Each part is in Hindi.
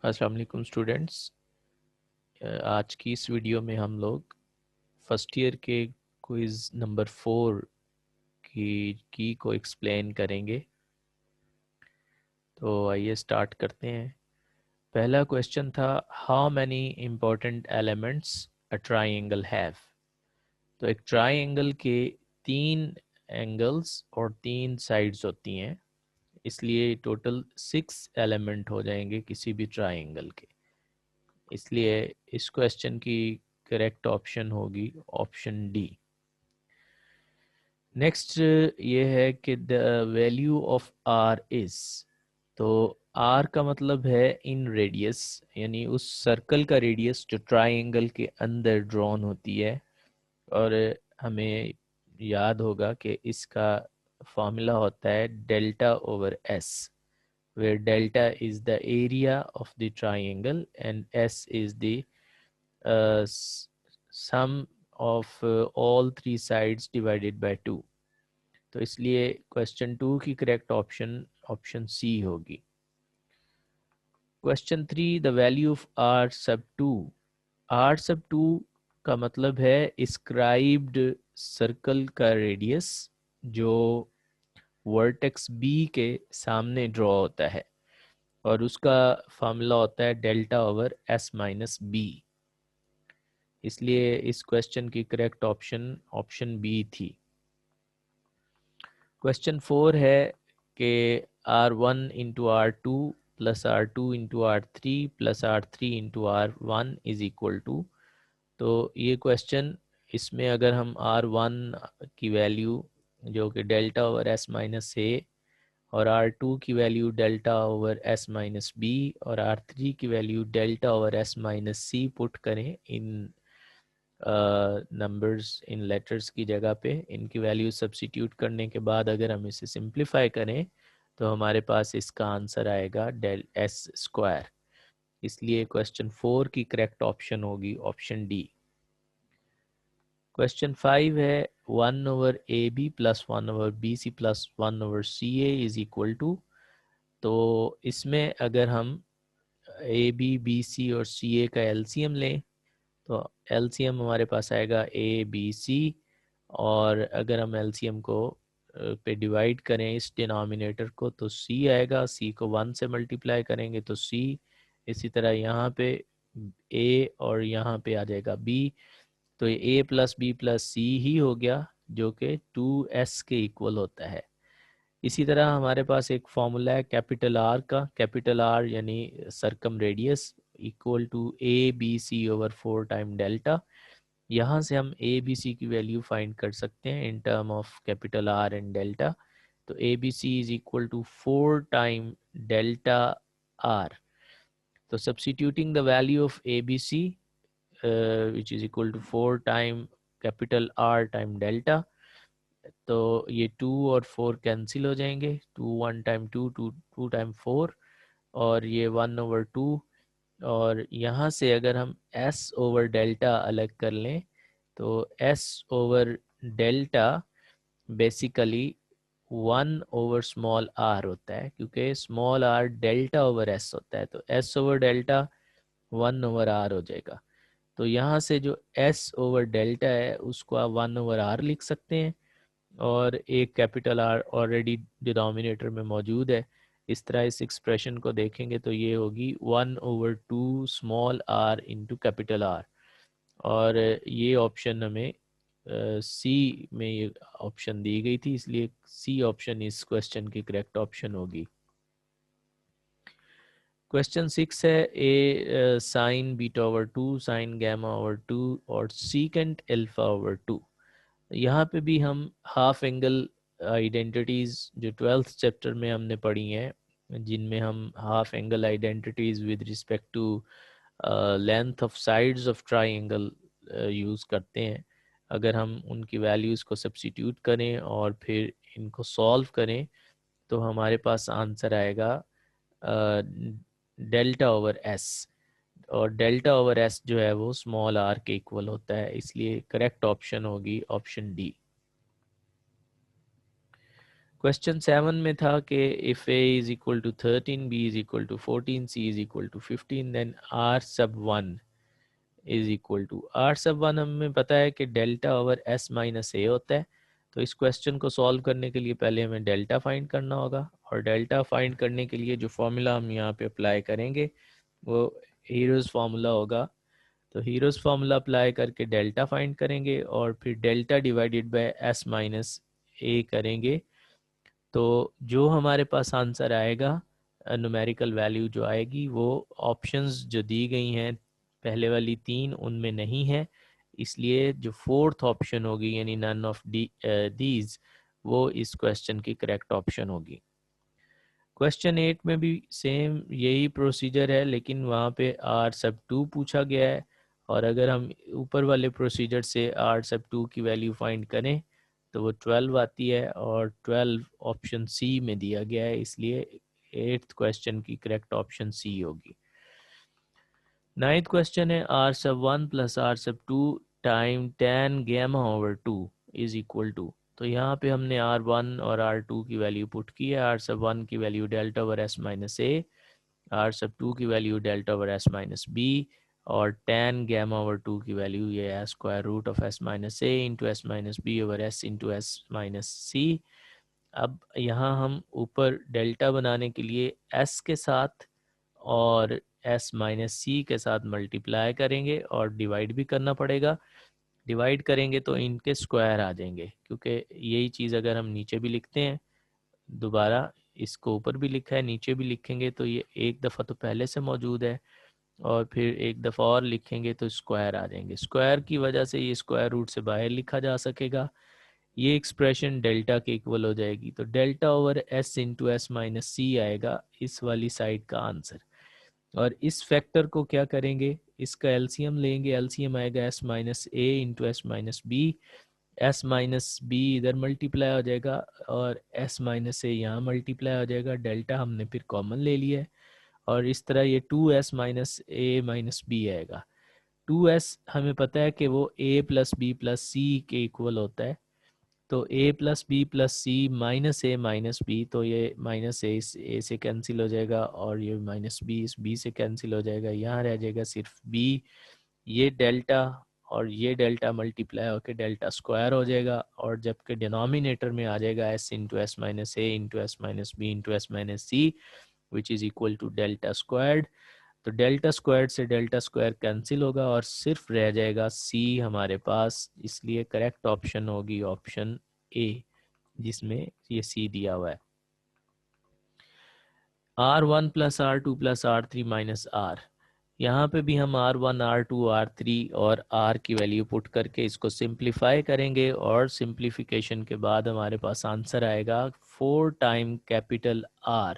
अस्सलाम वालेकुम स्टूडेंट्स। आज की इस वीडियो में हम लोग फर्स्ट ईयर के क्विज़ नंबर 4 की को एक्सप्लेन करेंगे। तो आइए स्टार्ट करते हैं। पहला क्वेश्चन था, how many important elements a triangle have. तो एक ट्राइंगल के 3 एंगल्स और 3 साइड्स होती हैं, इसलिए टोटल 6 एलिमेंट हो जाएंगे किसी भी ट्राइंगल के। इसलिए इस क्वेश्चन की करेक्ट ऑप्शन होगी ऑप्शन डी। नेक्स्ट ये है कि the value of R is. तो आर का मतलब है इन रेडियस, यानी उस सर्कल का रेडियस जो ट्राइंगल के अंदर ड्रॉन होती है। और हमें याद होगा कि इसका फॉर्मूला होता है delta over S, where delta is the area of the triangle and s is the sum of all 3 sides divided by 2। तो इसलिए क्वेश्चन 2 की करेक्ट ऑप्शन ऑप्शन सी होगी। Question 3, the value of R sub 2। R sub 2 का मतलब है इस्क्राइब्ड सर्कल का रेडियस जो वर्टेक्स बी के सामने ड्रॉ होता है, और उसका फार्मूला होता है delta over S minus B. इसलिए इस क्वेश्चन की करेक्ट ऑप्शन ऑप्शन बी थी। क्वेश्चन 4 है कि R1 into R2 plus R2 into R3 plus R3 into R1 is equal to. तो ये क्वेश्चन, इसमें अगर हम R1 की वैल्यू जो कि delta over S minus A, और R2 की value delta over S minus B, और R3 की value delta over S minus C put करें इन नंबर्स, इन लेटर्स की जगह पे इनकी वैल्यू सब्स्टिट्यूट करने के बाद अगर हम इसे सिंप्लीफाई करें तो हमारे पास इसका आंसर आएगा डेल एस स्क्वायर। इसलिए क्वेश्चन 4 की करेक्ट ऑप्शन होगी ऑप्शन डी। क्वेश्चन 5 है, 1 over A B plus 1 over B C plus 1 over C A is equal to. तो इसमें अगर हम ए बी बी सी और सी ए का एलसीएम लें तो एलसीएम हमारे पास आएगा ए बी सी। और अगर हम एलसीएम को पे डिवाइड करें इस डिनोमिनेटर को तो सी आएगा, सी को 1 से मल्टीप्लाई करेंगे तो सी। इसी तरह यहाँ पे ए और यहाँ पे आ जाएगा बी, तो ये ए प्लस बी प्लस सी ही हो गया जो कि 2s के इक्वल होता है। इसी तरह हमारे पास एक फॉर्मूला है कैपिटल आर का। कैपिटल आर यानी circum radius equal to A B C over 4 time delta. यहाँ से हम ए बी सी की वैल्यू फाइंड कर सकते हैं in term of capital R and delta. तो A B C is equal to 4 time delta R. तो substituting the value of A B C which is equal to 4 time capital R time delta, तो ये 2 और 4 कैंसिल हो जाएंगे। 2 1 टाइम 2, 2 2 टाइम 4, और ये 1 ओवर 2। और यहाँ से अगर हम s ओवर डेल्टा अलग कर लें तो s over delta basically 1 over small r होता है, क्योंकि small r delta over s होता है। तो s over delta 1 over r हो जाएगा। तो यहाँ से जो s ओवर डेल्टा है उसको आप 1 ओवर r लिख सकते हैं, और एक कैपिटल आर ऑलरेडी डिनोमिनेटर में मौजूद है। इस तरह इस एक्सप्रेशन को देखेंगे तो ये होगी 1 over 2 small R into capital R. और ये ऑप्शन हमें सी में ये ऑप्शन दी गई थी, इसलिए सी ऑप्शन इस क्वेश्चन की करेक्ट ऑप्शन होगी। क्वेश्चन 6 है, A sine beta over 2 sine gamma over 2 और सीकेंट अल्फा ओवर 2। यहाँ पे भी हम हाफ एंगल आइडेंटिटीज़ जो 12th चैप्टर में हमने पढ़ी हैं, जिनमें हम half angle identities with respect to length of sides of triangle use करते हैं। अगर हम उनकी वैल्यूज़ को सब्स्टिट्यूट करें और फिर इनको सॉल्व करें तो हमारे पास आंसर आएगा डेल्टा ओवर एस। और डेल्टा ओवर एस जो है वो स्मॉल आर के इक्वल होता है, इसलिए करेक्ट ऑप्शन होगी ऑप्शन डी। क्वेश्चन 7 में था कि if A is equal to 13, B is equal to 14, C is equal to 15, then R sub 1 is equal to are sub 1 हमें पता है कि डेल्टा ओवर एस माइनस ए होता है। तो इस क्वेश्चन को सॉल्व करने के लिए पहले हमें डेल्टा फाइंड करना होगा, और डेल्टा फाइंड करने के लिए जो फॉर्मूला हम यहाँ पे अप्लाई करेंगे वो हीरोज़ फार्मूला होगा। तो हीरोज़ फार्मूला अप्लाई करके डेल्टा फाइंड करेंगे और फिर delta divided by S minus A करेंगे। तो जो हमारे पास आंसर आएगा, न्यूमेरिकल वैल्यू जो आएगी, वो ऑप्शंस जो दी गई हैं पहले वाली 3 उनमें नहीं है, इसलिए जो फोर्थ ऑप्शन होगी यानी नन ऑफ दीज, वो इस क्वेश्चन की करेक्ट ऑप्शन होगी। क्वेश्चन 8 में भी सेम यही प्रोसीजर है, लेकिन वहाँ पे आर सब 2 पूछा गया है, और अगर हम ऊपर वाले प्रोसीजर से आर सब 2 की वैल्यू फाइंड करें तो वो 12 आती है, और 12 ऑप्शन सी में दिया गया है, इसलिए 8th क्वेश्चन की करेक्ट ऑप्शन सी होगी। 9th क्वेश्चन है are sub 1 plus R sub 2 time tan gamma over 2 is equal to. तो यहाँ पे हमने R1 और R2 की वैल्यू पुट की है। R सब 1 की value delta over S minus A, R sub 2 की value delta over S minus B, और tan gamma ओवर 2 की वैल्यू ये है square root of S minus A into S minus B over S into S minus C. अब यहाँ हम ऊपर डेल्टा बनाने के लिए s के साथ और s माइनस सी के साथ मल्टीप्लाई करेंगे, और डिवाइड भी करना पड़ेगा। डिवाइड करेंगे तो इनके स्क्वायर आ जाएंगे, क्योंकि यही चीज़ अगर हम नीचे भी लिखते हैं, दोबारा इसको ऊपर भी लिखा है नीचे भी लिखेंगे, तो ये एक दफ़ा तो पहले से मौजूद है, और फिर एक दफ़ा और लिखेंगे तो स्क्वायर आ जाएंगे। स्क्वायर की वजह से ये स्क्वायर रूट से बाहर लिखा जा सकेगा। ये एक्सप्रेशन डेल्टा के इक्वल हो जाएगी, तो delta over S into S minus C आएगा इस वाली साइड का आंसर। और इस फैक्टर को क्या करेंगे, इसका एलसीएम लेंगे, एलसीएम आएगा S minus A into S minus B. S minus B इधर मल्टीप्लाई हो जाएगा, और एस माइनस ए यहाँ मल्टीप्लाई हो जाएगा, डेल्टा हमने फिर कॉमन ले लिया है, और इस तरह ये 2s minus A minus B आएगा। 2s हमें पता है कि वो a plus B plus C के इक्वल होता है, तो a plus B plus C minus A minus B, तो ये माइनस ए इस a से कैंसिल हो जाएगा, और ये माइनस बी इस b से कैंसिल हो जाएगा, यहाँ रह जाएगा सिर्फ b। ये डेल्टा और ये डेल्टा मल्टीप्लाई होकर डेल्टा स्क्वायर हो जाएगा, और जबकि डिनोमिनेटर में आ जाएगा s into S minus A into S minus B into S minus C, which is equal to delta squared. तो डेल्टा स्क्वायर से डेल्टा स्क्वायर कैंसिल होगा और सिर्फ रह जाएगा सी हमारे पास, इसलिए करेक्ट ऑप्शन होगी ऑप्शन ए, जिसमें ये सी दिया हुआ है। R1 plus R2 plus R3 minus R, यहाँ पे भी हम R1 R2 R3 और R की वैल्यू पुट करके इसको सिंप्लीफाई करेंगे, और सिंप्लीफिकेशन के बाद हमारे पास आंसर आएगा 4 टाइम कैपिटल R,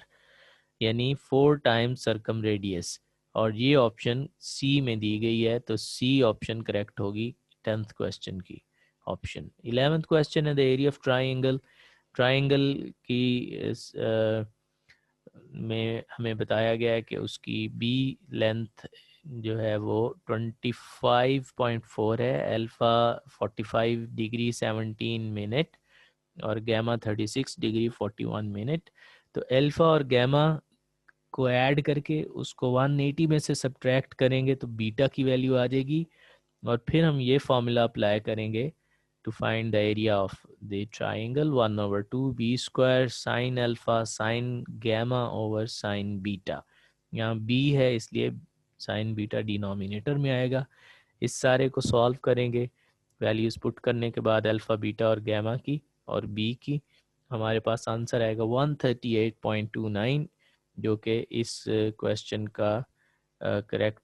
यानी 4 टाइम सर्कम रेडियस, और ये ऑप्शन सी में दी गई है, तो सी ऑप्शन करेक्ट होगी 10th क्वेश्चन की ऑप्शन। 11th क्वेश्चन है the area of triangle. Triangle की में हमें बताया गया है कि उसकी बी लेंथ जो है वो 25.4 है, अल्फ़ा 45 डिग्री 17 मिनट, और गैमा 36 डिग्री 41 मिनट। तो अल्फ़ा और गैमा को ऐड करके उसको 180 में से सब्ट्रैक्ट करेंगे तो बीटा की वैल्यू आ जाएगी, और फिर हम ये फॉर्मूला अप्लाई करेंगे to find the area of the triangle 1 over 2 b square sin alpha sin gamma over sin beta। यहाँ b है इसलिए sin beta डिनोमिनेटर में आएगा। इस सारे को सॉल्व करेंगे, वैल्यूज पुट करने के बाद अल्फ़ा बीटा और गैमा की और b की, हमारे पास आंसर आएगा 138.29, जो कि इस क्वेश्चन का करेक्ट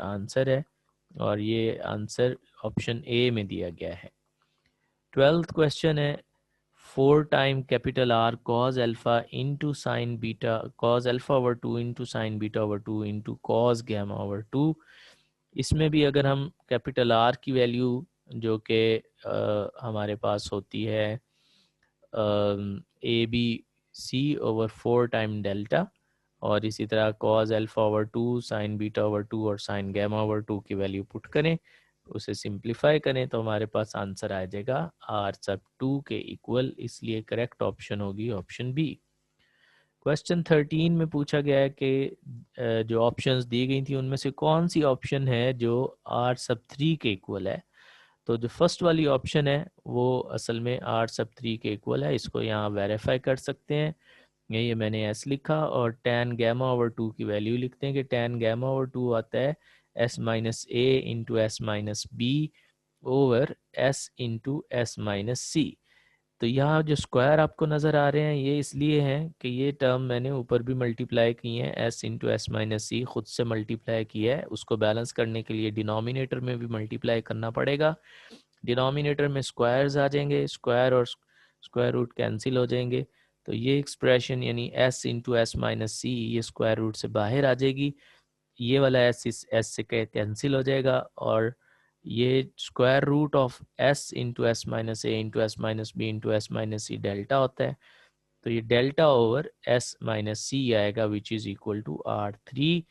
आंसर है, और ये आंसर ऑप्शन ए में दिया गया है। 12th क्वेश्चन है 4 time capital R cos alpha into sine beta, cos alpha over 2 into sine beta over 2 into cos gamma over 2। इसमें भी अगर हम कैपिटल R की वैल्यू जो कि हमारे पास होती है A B C over 4 time delta, और इसी तरह cos alpha over 2 sine beta over 2 और साइन गैमा ओवर 2 की वैल्यू पुट करें, उसे सिंप्लीफाई करें तो हमारे पास आंसर आ जाएगा आर सब 2 के इक्वल, इसलिए करेक्ट ऑप्शन होगी ऑप्शन बी। क्वेश्चन 13 में पूछा गया है कि जो ऑप्शंस दी गई थी उनमें से कौन सी ऑप्शन है जो आर सब 3 के इक्वल है। तो जो फर्स्ट वाली ऑप्शन है वो असल में आर सब 3 के इक्वल है, इसको यहाँ वेरीफाई कर सकते हैं। ये मैंने एस लिखा और tan गैमा ओवर 2 की वैल्यू लिखते हैं कि tan गैमा ओवर 2 आता है s minus A into S minus B over s into S minus C. तो यहाँ जो स्क्वायर आपको नज़र आ रहे हैं ये इसलिए हैं कि ये टर्म मैंने ऊपर भी मल्टीप्लाई की है, s इंटू एस माइनस सी खुद से मल्टीप्लाई किया है, उसको बैलेंस करने के लिए डिनोमिनेटर में भी मल्टीप्लाई करना पड़ेगा। डिनोमिनेटर में स्क्वायर्स आ जाएंगे, स्क्वायर और स्क्वायर रूट कैंसिल हो जाएंगे, तो ये एक्सप्रेशन यानी s इंटू एस माइनस सी ये स्क्वायर रूट से बाहर आ जाएगी, ये वाला s इस s से कैंसिल हो जाएगा और ये square root of s into S minus A into S minus B into S minus C delta होता है, तो ये delta over s minus C आएगा which is equal to R3।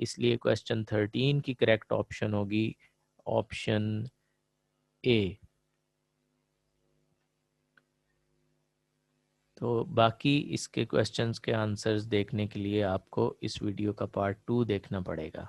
इसलिए क्वेश्चन 13 की करेक्ट ऑप्शन होगी ऑप्शन ए। तो बाकी इसके क्वेश्चंस के आंसर्स देखने के लिए आपको इस वीडियो का पार्ट 2 देखना पड़ेगा।